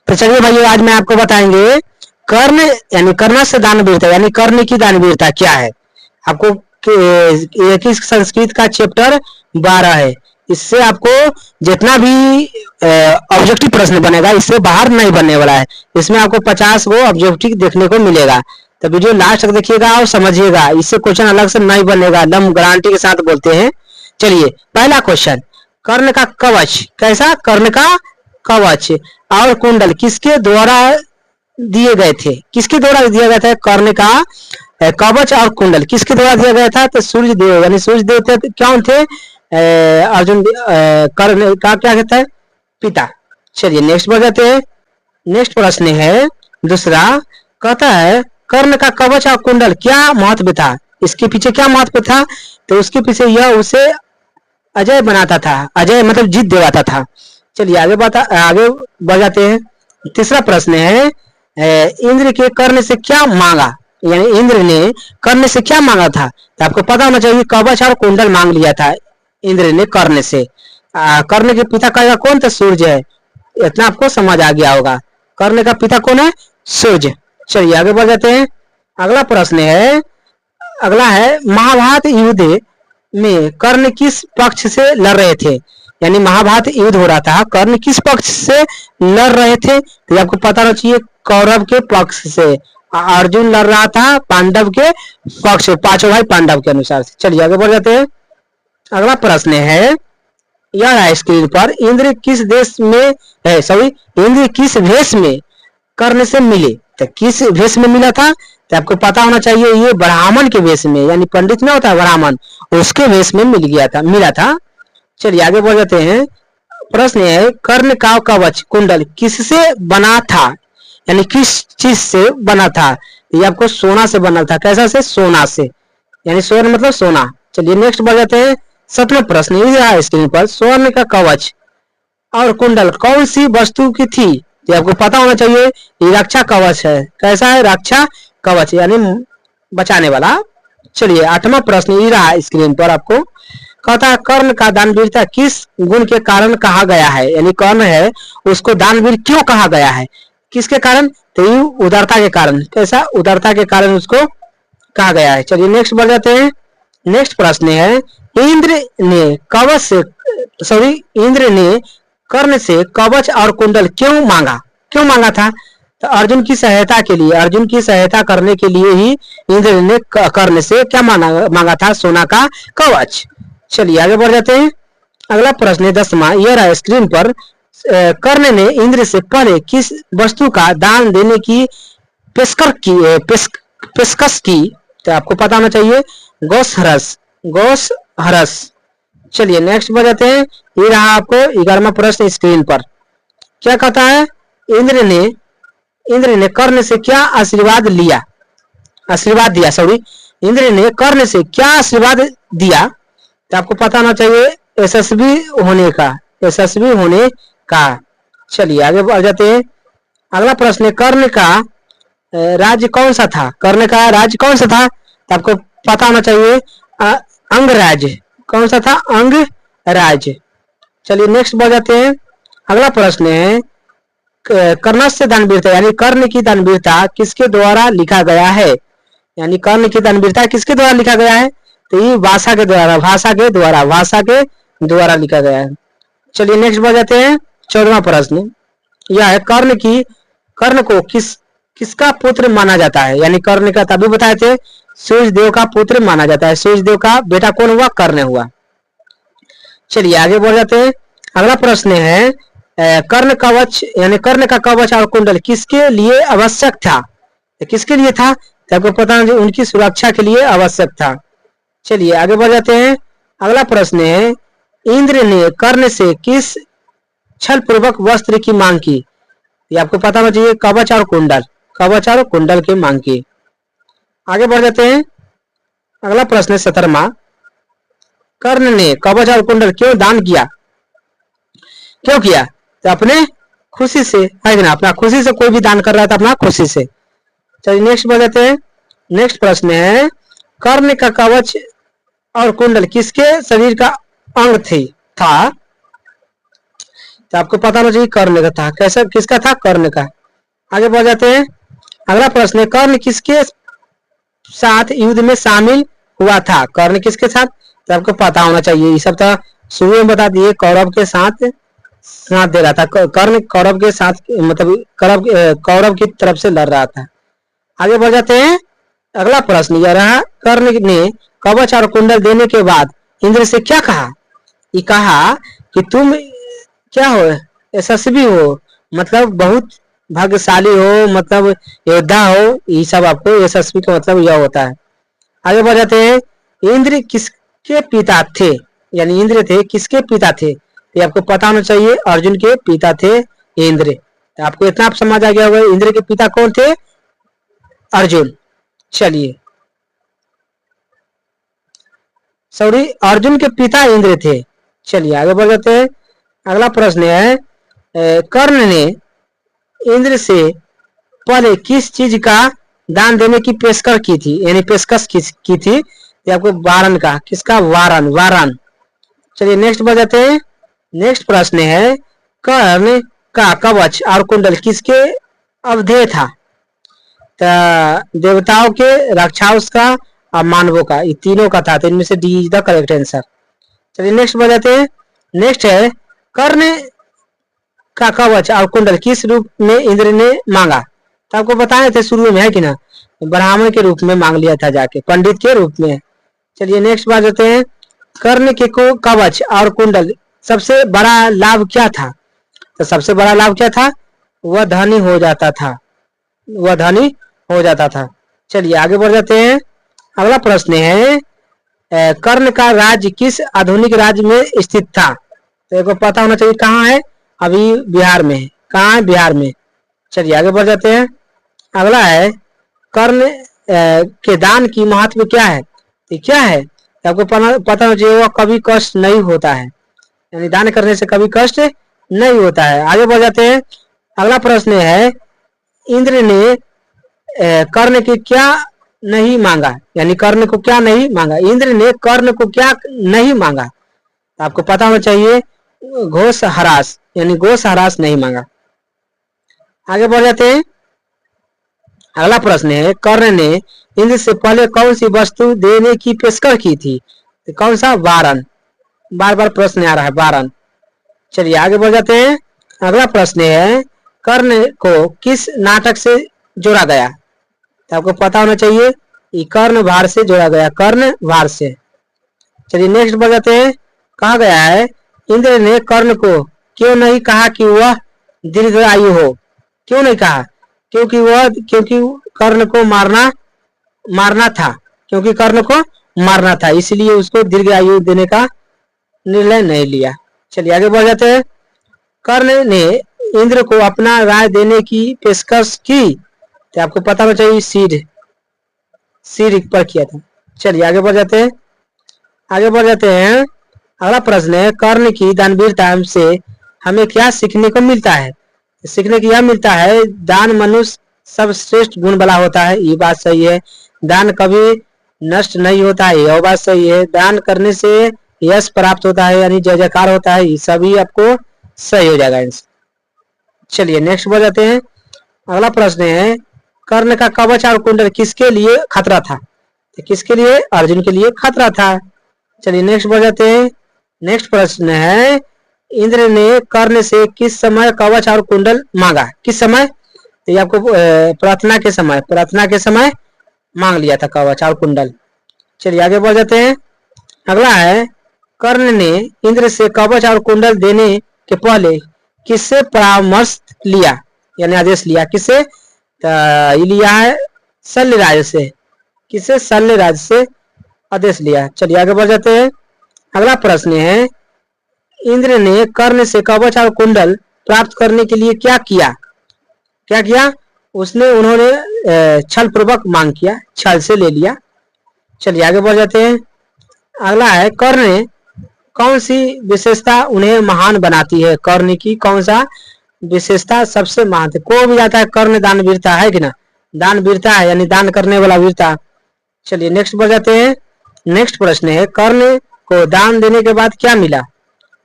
तो चलिए भाई आज मैं आपको बताएंगे कर्ण यानी कर्ण से दानवीरता यानी कर्ण की दानवीरता क्या है। आपको एक ही संस्कृत का चैप्टर 12 है। इससे आपको जितना भी ऑब्जेक्टिव प्रश्न बनेगा इससे बाहर नहीं बनने वाला है। इसमें आपको 50 गो ऑब्जेक्टिव देखने को मिलेगा। तो वीडियो लास्ट तक देखिएगा और समझिएगा, इससे क्वेश्चन अलग से नहीं बनेगा, एकदम गारंटी के साथ बोलते हैं। चलिए पहला क्वेश्चन, कर्ण का कवच कैसा, कर्ण का कवच और कुंडल किसके द्वारा दिए गए थे, किसके द्वारा दिया गया था कर्ण का कवच और कुंडल किसके द्वारा दिया गया था। तो सूर्य देव यानी सूर्य देव थे, कौन थे, अर्जुन कर्ण का क्या कहता है, पिता। चलिए नेक्स्ट बढ़ जाते हैं। नेक्स्ट प्रश्न है दूसरा, कहता है कर्ण का कवच और कुंडल क्या महत्व था, इसके पीछे क्या महत्व था। तो उसके पीछे यह उसे अजय बनाता था, अजय मतलब जीत दिलाता था। चलिए आगे बढ़ जाते हैं। तीसरा प्रश्न है इंद्र के कर्ण से क्या मांगा, यानी इंद्र ने कर्ण से क्या मांगा था। तो आपको पता होना चाहिए कवच और कुंडल मांग लिया था इंद्र ने कर्ण से। कर्ण के पिता का कौन था, सूर्य है, इतना आपको समझ आ गया होगा। कर्ण का पिता कौन है, सूर्य। चलिए आगे बढ़ जाते हैं। अगला प्रश्न है, अगला है महाभारत युद्ध में कर्ण किस पक्ष से लड़ रहे थे, यानी महाभारत युद्ध हो रहा था, कर्ण किस पक्ष से लड़ रहे थे। तो आपको पता होना चाहिए कौरव के पक्ष से, अर्जुन लड़ रहा था पांडव के पक्ष से, पांचों भाई पांडव के अनुसार से। चलिए आगे बढ़ जाते हैं। अगला प्रश्न है, यह है स्क्रीन पर, इंद्र किस देश में है, सॉरी इंद्र किस भेष में कर्ण से मिले। तो किस भेष में मिला था, तो आपको पता होना चाहिए ये ब्राह्मण के वेश में, यानी पंडित में होता है ब्राह्मण, उसके वेश में मिला था। चलिए आगे बढ़ जाते हैं। प्रश्न है कर्ण का कवच कुंडल किससे बना था, यानी किस चीज से बना था। ये आपको सोना से बना था, कैसा से, सोना से, यानी स्वर्ण मतलब सोना। चलिए नेक्स्ट बढ़ जाते हैं। 7वां प्रश्न ये है स्क्रीन पर, स्वर्ण का कवच और कुंडल कौन सी वस्तु की थी। ये आपको पता होना चाहिए ये रक्षा कवच है, कैसा है, रक्षा कवच यानी बचाने वाला। चलिए 8वां प्रश्न ये रहा स्क्रीन पर, आपको कहता है कर्ण का दानवीरता किस गुण के कारण कहा गया है, यानी कर्ण है उसको दानवीर क्यों कहा गया है, किसके कारण, तो ये उदारता के कारण, कैसा, उदारता के कारण उसको कहा गया है। चलिए नेक्स्ट बढ़ जाते हैं। नेक्स्ट प्रश्न है इंद्र ने कवच से, सॉरी इंद्र ने कर्ण से कवच और कुंडल क्यों मांगा था। तो अर्जुन की सहायता के लिए, अर्जुन की सहायता करने के लिए ही इंद्र ने कर्ण से क्या मांगा था, सोना का कवच। चलिए आगे बढ़ जाते हैं। अगला प्रश्न है 10वां, यह रहा स्क्रीन पर, कर्ण ने इंद्र से पहले किस वस्तु का दान देने की पेशकश की। तो आपको पता होना चाहिए गोस हरस। चलिए नेक्स्ट बढ़ जाते हैं। ये रहा आपको 11वां प्रश्न स्क्रीन पर, क्या कहता है इंद्र ने कर्ण से क्या आशीर्वाद दिया, सॉरी इंद्र ने कर्ण से क्या आशीर्वाद दिया। तो आपको पता होना चाहिए यशस्वी होने का। चलिए आगे बढ़ जाते हैं। अगला प्रश्न है कर्ण का राज्य कौन सा था, कर्ण का राज्य कौन सा था। तो आपको पता होना चाहिए अंगराज्य, कौन सा था, अंगराज्य। चलिए नेक्स्ट बढ़ जाते हैं। अगला प्रश्न है कर्ण से दानवीरता यानी कर्ण की दानवीरता किसके द्वारा लिखा गया है, यानी कर्ण की दानवीरता किसके द्वारा लिखा गया है। तो ये भाषा के द्वारा लिखा गया है। चलिए नेक्स्ट बढ़ जाते हैं। 14वां प्रश्न यह है कर्ण को किसका पुत्र माना जाता है, यानी कर्ण का तभी बताए थे सूर्य देव का पुत्र माना जाता है, सूर्य देव का बेटा कौन हुआ, कर्ण हुआ। चलिए आगे बढ़ जाते हैं। अगला प्रश्न है कर्ण कवच यानी कर्ण का कवच और कुंडल किसके लिए आवश्यक था, किसके लिए था। तो आपको पता है उनकी सुरक्षा के लिए आवश्यक था। चलिए आगे बढ़ जाते हैं। अगला प्रश्न है इंद्र ने कर्ण से किस छल पूर्वक वस्त्र की मांग की। ये आपको पता होना चाहिए कवच और कुंडल की मांग की। आगे बढ़ जाते हैं। अगला प्रश्न है 17वां, कर्ण ने कवच और कुंडल क्यों दान किया, तो अपने खुशी से, है ना, अपना खुशी से कोई भी दान कर रहा था अपना खुशी से। चलिए नेक्स्ट बढ़ जाते हैं। नेक्स्ट प्रश्न है कर्ण का कवच और कुंडल किसके शरीर का अंग था। तो आपको पता होना चाहिए कर्ण का था। कैसा, किसका था? कर्ण का। आगे बढ़ जाते हैं। अगला प्रश्न है, कर्ण किसके साथ युद्ध में शामिल हुआ था? कर्ण किसके साथ? तो आपको पता होना चाहिए। ये सब तो शुरू में बता दिए, कौरव के साथ साथ दे रहा था। कर्ण कौरव के साथ, मतलब कौरव की तरफ से लड़ रहा था। आगे बढ़ जाते हैं। अगला प्रश्न यह रहा, कर्ण ने कवच और कुंडल देने के बाद इंद्र से क्या कहा? ये कहा कि तुम क्या हो? यशस्वी हो, मतलब बहुत भाग्यशाली हो, मतलब योद्धा हो। ये सब आपको यशस्वी का मतलब यह होता है। आगे बढ़ जाते हैं। इंद्र किसके पिता थे? यानी इंद्र थे किसके पिता थे? ये आपको पता होना चाहिए, अर्जुन के पिता थे इंद्र। तो आपको इतना आप समझ आ गया होगा इंद्र के पिता कौन थे? अर्जुन। चलिए, सॉरी, अर्जुन के पिता इंद्र थे। चलिए आगे बढ़ जाते हैं। अगला प्रश्न है, कर्ण ने इंद्र से पहले किस चीज का दान देने की पेशकश की थी? यानी पेशकश की थी? ये आपको वारन का, किसका? वारन, वारन। चलिए नेक्स्ट बढ़ जाते हैं। नेक्स्ट प्रश्न है, कर्ण का कवच और कुंडल किसके अवधेय था? तो देवताओं के, राक्षस का और मानवों का, ये तीनों का था। तो इनमें से D is the correct answer. चलिए नेक्स्ट बढ़ जाते हैं। नेक्स्ट है, कर्ण का कवच और कुंडल किस रूप में इंद्र ने मांगा? तो आपको बताए थे शुरू में, है कि ना? ब्राह्मण के रूप में मांग लिया था जाके, पंडित के रूप में। चलिए नेक्स्ट बात जाते हैं। कर्ण के को कवच और कुंडल सबसे बड़ा लाभ क्या था? तो सबसे बड़ा लाभ क्या था? वह धनी हो जाता था, वह धनी हो जाता था। चलिए आगे बढ़ जाते हैं। अगला प्रश्न है, कर्ण का राज्य किस आधुनिक राज्य में स्थित था? तो आपको पता होना चाहिए कहाँ है? अभी बिहार में है। कहाँ है? बिहार में। चलिए आगे बढ़ जाते हैं। अगला है, कर्ण के दान की महत्व क्या है? तो क्या है? तो आपको पता होना चाहिए, वह कभी कष्ट नहीं होता है, यानी दान करने से कभी कष्ट नहीं होता है। आगे बढ़ जाते हैं। अगला प्रश्न है, इंद्र ने कर्ण के क्या नहीं मांगा? यानी कर्ण को क्या नहीं मांगा? इंद्र ने कर्ण को क्या नहीं मांगा? आपको पता होना चाहिए, घोष हरास, यानी घोष हरास नहीं मांगा। आगे बढ़ जाते हैं। अगला प्रश्न है, कर्ण ने इंद्र से पहले कौन सी वस्तु देने की पेशकश की थी? तो कौन सा? वारन। बार बार प्रश्न आ रहा है, वारन। चलिए आगे बढ़ जाते हैं। अगला प्रश्न है, कर्ण को किस नाटक से जोड़ा गया? तो आपको पता होना चाहिए, कर्ण भार से जोड़ा गया, कर्ण भार से। चलिए नेक्स्ट बढ़ जाते हैं। कहा गया है, इंद्र ने कर्ण को क्यों नहीं कहा कि वह दीर्घायु हो? क्यों नहीं कहा? क्योंकि कर्ण को मारना था, क्योंकि कर्ण को मारना था, इसलिए उसको दीर्घायु देने का निर्णय नहीं लिया। चलिए आगे बढ़ जाते हैं। कर्ण ने इंद्र को अपना राय देने की पेशकश की, तो आपको पता होना चाहिए सिर पर किया था। चलिए आगे बढ़ जाते हैं। अगला प्रश्न है, कर्ण की दानवीरता से हमें क्या सीखने को मिलता है? सीखने को यह मिलता है, दान मनुष्य सर्वश्रेष्ठ गुण वाला होता है, ये बात सही है। दान कभी नष्ट नहीं होता है, यह बात सही है। दान करने से यश प्राप्त होता है, यानी जय जयकार होता है, ये सभी आपको सही हो जाएगा आंसर। चलिए नेक्स्ट बढ़ जाते हैं। अगला प्रश्न है, कर्ण का कवच और कुंडल किसके लिए खतरा था? तो किसके लिए? अर्जुन के लिए खतरा था। चलिए नेक्स्ट बढ़ जाते हैं। नेक्स्ट प्रश्न है, इंद्र ने कर्ण से किस समय कवच और कुंडल मांगा? किस समय? तो ये आपको प्रार्थना के समय मांग लिया था कवच और कुंडल। चलिए आगे बढ़ जाते हैं। अगला है, कर्ण ने इंद्र से कवच और कुंडल देने के पहले किससे परामर्श लिया, यानी आदेश लिया? किससे? ये लिया है शल्यराज से। किससे? शल्यराज से आदेश लिया। चलिए आगे बढ़ जाते हैं। अगला प्रश्न है, इंद्र ने कर्ण से कवच और कुंडल प्राप्त करने के लिए क्या किया? उन्होंने छल पूर्वक मांग किया, छल से ले लिया। चलिए आगे बढ़ जाते हैं। अगला है, कर्ण कौन सी विशेषता उन्हें महान बनाती है? कर्ण की कौन सा विशेषता सबसे महान है? को भी जाता है कर्ण दानवीरता, है कि ना? दानवीरता है, यानी दान करने वाला वीरता। चलिए नेक्स्ट बढ़ जाते हैं। नेक्स्ट प्रश्न है, कर्ण को दान देने के बाद क्या मिला?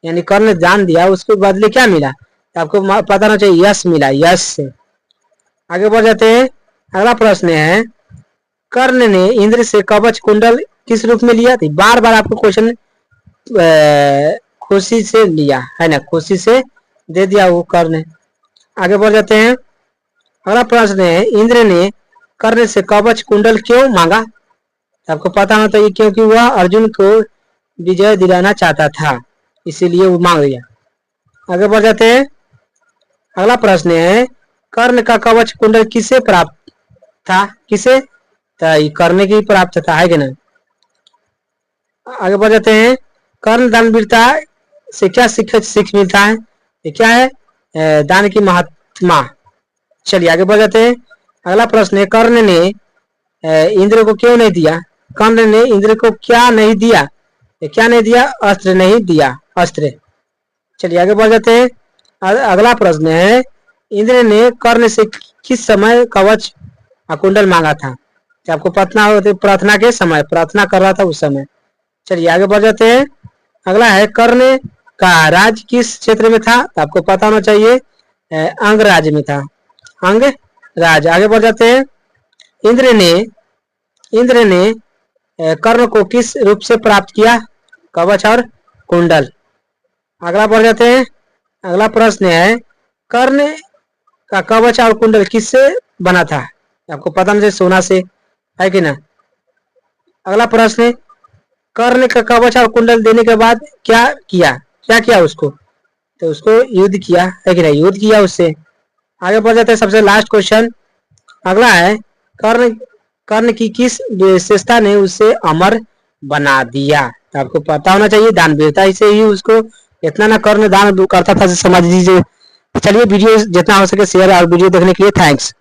यानी कर्ण ने दान दिया, उसके बदले क्या मिला, तो आपको पता होना चाहिए यश मिला, यश से। आगे बढ़ जाते हैं। अगला प्रश्न है, कर्ण ने इंद्र से कवच कुंडल किस रूप में लिया थी। बार बार आपको क्वेश्चन खुशी से लिया है ना, खुशी से दे दिया वो कर्ण। आगे बढ़ जाते हैं। अगला प्रश्न है, इंद्र ने कर्ण से कवच कुंडल क्यों मांगा। आपको पता होना चाहिए क्योंकि वह अर्जुन को विजय दिलाना चाहता था, इसीलिए वो मांग लिया। आगे बढ़ जाते हैं। अगला प्रश्न है, कर्ण का कवच कुंडल किसे प्राप्त था, किसे, तो कर्ण की प्राप्त था, है कि नहीं। आगे बढ़ जाते हैं। कर्ण दानवीरता से क्या सीख मिलता है, ये क्या है, दान की महात्मा। चलिए आगे बढ़ जाते हैं। अगला प्रश्न है, कर्ण ने इंद्र को क्यों नहीं दिया। कर्ण ने इंद्र को क्या नहीं दिया, क्या नहीं दिया, अस्त्र नहीं दिया, अस्त्र। चलिए आगे बढ़ जाते हैं। अगला प्रश्न है, इंद्र ने कर्ण से किस समय कवच कुंडल मांगा था। आपको पता हो, प्रार्थना के समय, प्रार्थना कर रहा था उस समय। चलिए आगे बढ़ जाते हैं। अगला है, कर्ण का राज किस क्षेत्र में था, तो आपको पता होना चाहिए अंग राज्य में था, अंग राज। आगे बढ़ जाते हैं। इंद्र ने कर्ण को किस रूप से प्राप्त किया, कवच और कुंडल। अगला बढ़ जाते हैं। अगला प्रश्न है, कर्ण का कवच और कुंडल किससे बना था। आपको पता नहीं, सोना से, है कि ना। अगला प्रश्न है, कर्ण का कवच और कुंडल देने के बाद क्या किया, क्या किया उसको, तो उसको युद्ध किया, है कि नहीं, युद्ध किया उससे। आगे बढ़ जाते हैं। सबसे लास्ट क्वेश्चन अगला है, कर्ण की किस विशेषता ने उसे अमर बना दिया। तो आपको पता होना चाहिए दानवीरता से ही उसको इतना ना कर्ण दान करता था, समझ लीजिए। चलिए वीडियो जितना हो सके शेयर, और वीडियो देखने के लिए थैंक्स।